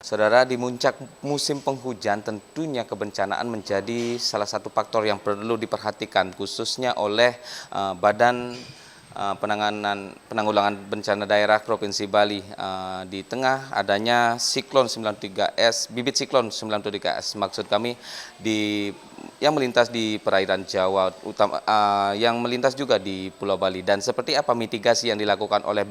Saudara, di puncak musim penghujan tentunya kebencanaan menjadi salah satu faktor yang perlu diperhatikan khususnya oleh Badan Penanggulangan Bencana Daerah Provinsi Bali di tengah adanya siklon 93S, bibit siklon 93S. Maksud kami yang melintas di perairan Jawa yang melintas juga di Pulau Bali, dan seperti apa mitigasi yang dilakukan oleh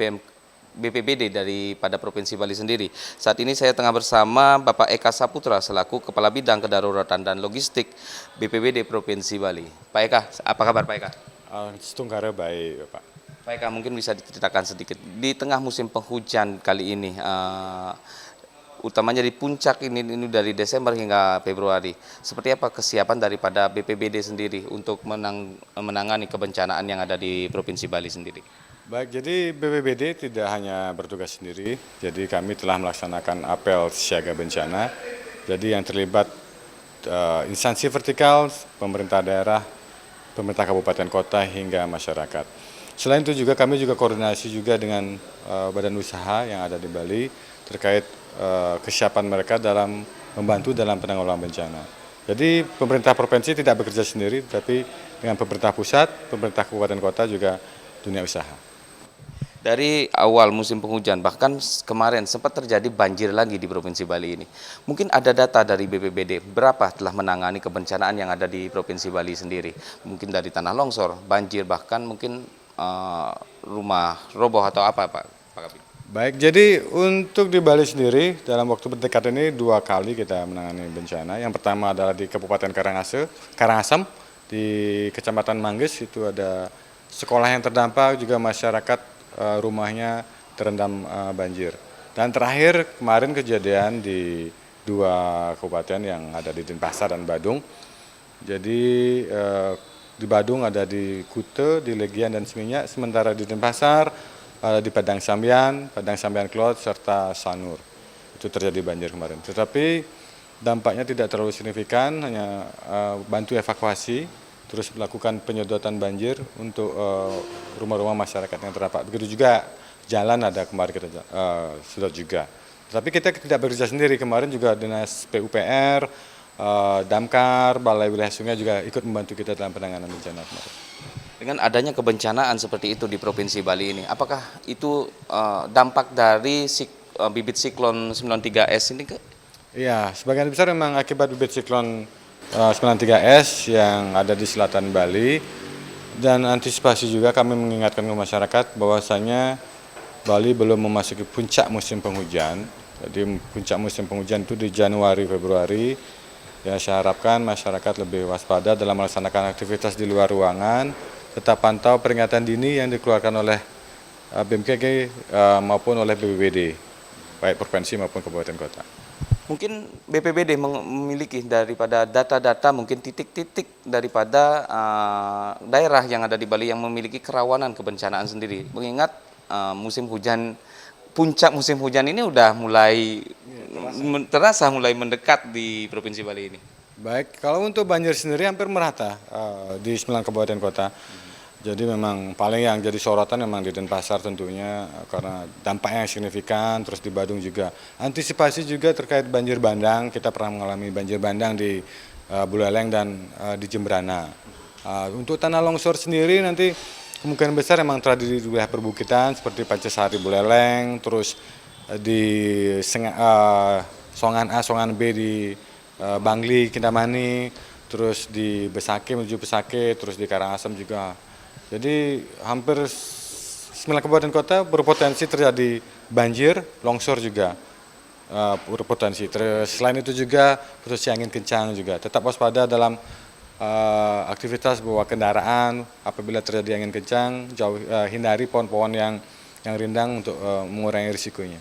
BPBD daripada Provinsi Bali sendiri. Saat ini saya tengah bersama Bapak Eka Saputra selaku Kepala Bidang Kedaruratan dan Logistik BPBD Provinsi Bali. Pak Eka, apa kabar Pak Eka? Setungkara baik, Pak. Pak Eka, mungkin bisa diceritakan sedikit di tengah musim penghujan kali ini, utamanya di puncak ini dari Desember hingga Februari. Seperti apa kesiapan daripada BPBD sendiri untuk menangani kebencanaan yang ada di Provinsi Bali sendiri? Baik, jadi BPBD tidak hanya bertugas sendiri, jadi kami telah melaksanakan apel siaga bencana. Jadi yang terlibat instansi vertikal, pemerintah daerah, pemerintah kabupaten kota hingga masyarakat. Selain itu juga kami juga koordinasi juga dengan badan usaha yang ada di Bali terkait kesiapan mereka dalam membantu dalam penanggulangan bencana. Jadi pemerintah provinsi tidak bekerja sendiri, tapi dengan pemerintah pusat, pemerintah kabupaten kota juga dunia usaha. Dari awal musim penghujan, bahkan kemarin sempat terjadi banjir lagi di Provinsi Bali ini. Mungkin ada data dari BPBD, berapa telah menangani kebencanaan yang ada di Provinsi Bali sendiri. Mungkin dari tanah longsor, banjir, bahkan mungkin rumah roboh atau apa Pak Kabit? Baik, jadi untuk di Bali sendiri dalam waktu berdekatan ini 2 kali kita menangani bencana. Yang pertama adalah di Kabupaten Karangasem, di Kecamatan Manggis, itu ada sekolah yang terdampak, juga masyarakat rumahnya terendam banjir. Dan terakhir kemarin kejadian di 2 kabupaten yang ada di Denpasar dan Badung. Jadi di Badung ada di Kute, di Legian dan Seminyak, sementara di Denpasar ada di Padang Sambian Klot, serta Sanur. Itu terjadi banjir kemarin. Tetapi dampaknya tidak terlalu signifikan, hanya bantu evakuasi, terus melakukan penyedotan banjir untuk rumah-rumah masyarakat yang terdampak. Begitu juga jalan ada kemarin kita sedot juga. Tapi kita tidak bekerja sendiri, kemarin juga Dinas PUPR, Damkar, Balai Wilayah Sungai juga ikut membantu kita dalam penanganan bencana kemarin. Dengan adanya kebencanaan seperti itu di Provinsi Bali ini, apakah itu dampak dari bibit siklon 93S ini ke? Iya, sebagian besar memang akibat bibit siklon 93S yang ada di selatan Bali, dan antisipasi juga kami mengingatkan ke masyarakat bahwasanya Bali belum memasuki puncak musim penghujan. Jadi puncak musim penghujan itu di Januari Februari. Ya, saya harapkan masyarakat lebih waspada dalam melaksanakan aktivitas di luar ruangan, tetap pantau peringatan dini yang dikeluarkan oleh BMKG maupun oleh BPBD, baik provinsi maupun kabupaten kota. Mungkin BPBD memiliki daripada data-data, mungkin titik-titik daripada daerah yang ada di Bali yang memiliki kerawanan kebencanaan sendiri. Mengingat puncak musim hujan ini udah mulai terasa mulai mendekat di Provinsi Bali ini. Baik, kalau untuk banjir sendiri hampir merata di 9 kabupaten kota. Jadi memang paling yang jadi sorotan memang di Denpasar tentunya karena dampaknya yang signifikan, terus di Badung juga. Antisipasi juga terkait banjir bandang, kita pernah mengalami banjir bandang di Buleleng dan di Jembrana. Untuk tanah longsor sendiri nanti kemungkinan besar memang terjadi di wilayah perbukitan seperti Pancasari Buleleng, terus di Songan A, Songan B di Bangli, Kintamani, terus di Besake menuju Besake, terus di Karangasem juga. Jadi hampir 9 kabupaten kota berpotensi terjadi banjir, longsor juga berpotensi. Selain itu juga potensi angin kencang juga. Tetap waspada dalam aktivitas bawa kendaraan apabila terjadi angin kencang, hindari pohon-pohon yang rindang untuk mengurangi risikonya.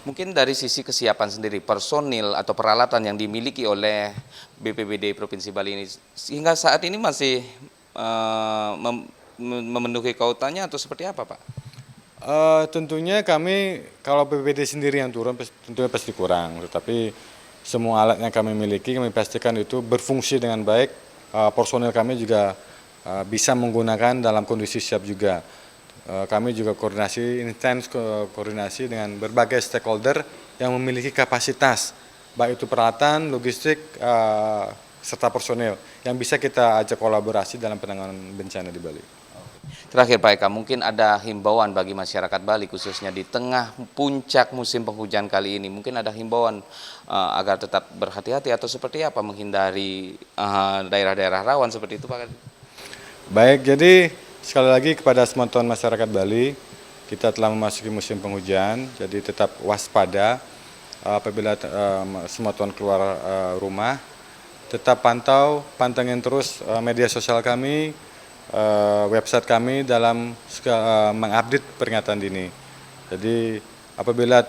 Mungkin dari sisi kesiapan sendiri, personil atau peralatan yang dimiliki oleh BPBD Provinsi Bali ini hingga saat ini masih memenuhi kautannya atau seperti apa Pak? Tentunya kami kalau BPBD sendiri yang turun tentunya pasti kurang, tetapi semua alat yang kami miliki kami pastikan itu berfungsi dengan baik. Personil kami juga bisa menggunakan dalam kondisi siap juga. Kami juga koordinasi dengan berbagai stakeholder yang memiliki kapasitas, baik itu peralatan, logistik, serta personel yang bisa kita ajak kolaborasi dalam penanganan bencana di Bali. Terakhir Pak Eka, mungkin ada himbauan bagi masyarakat Bali khususnya di tengah puncak musim penghujan kali ini. Mungkin ada himbauan agar tetap berhati-hati atau seperti apa menghindari daerah-daerah rawan seperti itu Pak. Baik, jadi sekali lagi kepada semonton masyarakat Bali, kita telah memasuki musim penghujan, jadi tetap waspada apabila semonton keluar rumah. Tetap pantengin terus media sosial kami, website kami dalam mengupdate peringatan dini. Jadi apabila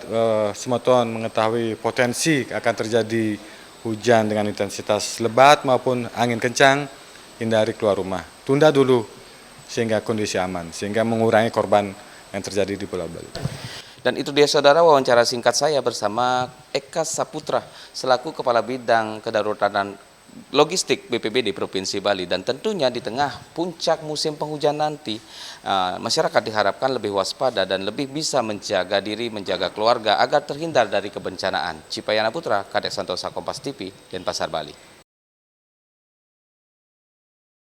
semonton mengetahui potensi akan terjadi hujan dengan intensitas lebat maupun angin kencang, hindari keluar rumah. Tunda dulu sehingga kondisi aman, sehingga mengurangi korban yang terjadi di Pulau Bali. Dan itu dia saudara wawancara singkat saya bersama Eka Saputra selaku Kepala Bidang Kedaruratan Logistik BPBD Provinsi Bali. Dan tentunya di tengah puncak musim penghujan nanti, masyarakat diharapkan lebih waspada dan lebih bisa menjaga diri, menjaga keluarga agar terhindar dari kebencanaan. Cipayana Putra, Kadek Santosa, Kompas TV, Denpasar, Bali.